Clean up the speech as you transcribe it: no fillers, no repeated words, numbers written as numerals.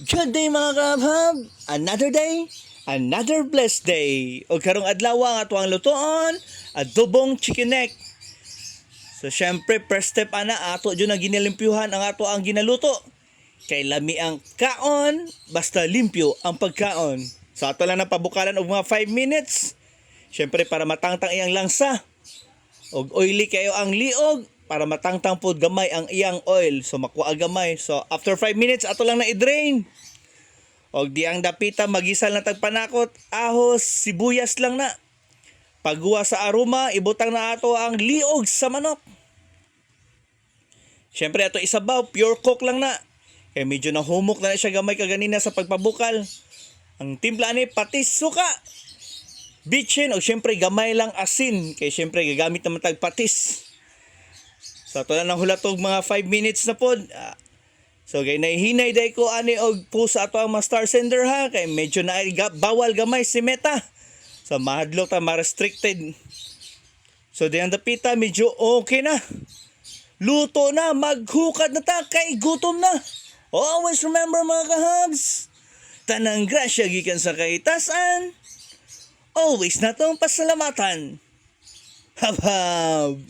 Good day mga kabhab! Another day, another blessed day. O karong adlaw ang ato ang lutoon, adobong chicken neck. So syempre first step ana ato dyan na ginalimpyuhan ang ato ang ginaluto. Kay lami ang kaon, basta limpyo ang pagkaon. So ato lang na pabukalan og mga 5 minutes. Syempre para matangtang iyang langsa. Og oily kayo ang liog para matangtang pod gamay ang iyang oil. So makuha gamay. So after 5 minutes ato lang na i-drain. Og di ang dapita magisal na tagpanakot, ahos, sibuyas lang na. Pagguwa sa aroma, ibutang na ato ang liog sa manok. Syempre ato isabaw, pure cook lang na. Kaya medyo nahumok na siya gamay kaganina sa pagpabukal. Ang timpla ni patis suka. Bitchin o syempre gamay lang asin. Kaya syempre gagamit naman tag patis. So ato na nang hulatog mga 5 minutes na pod. So kay nahihinay day ko ani og pusa ato ang star sender ha. Kay medyo na bawal gamay si Meta. So mahadlok ta ma-restricted. So di ang dapita medyo okay na. Luto na, maghukad na ta kay gutom na. Always remember mga kahabs. Tanang grasya gikan sa kaitasan. Always natong pasalamatan. Habab.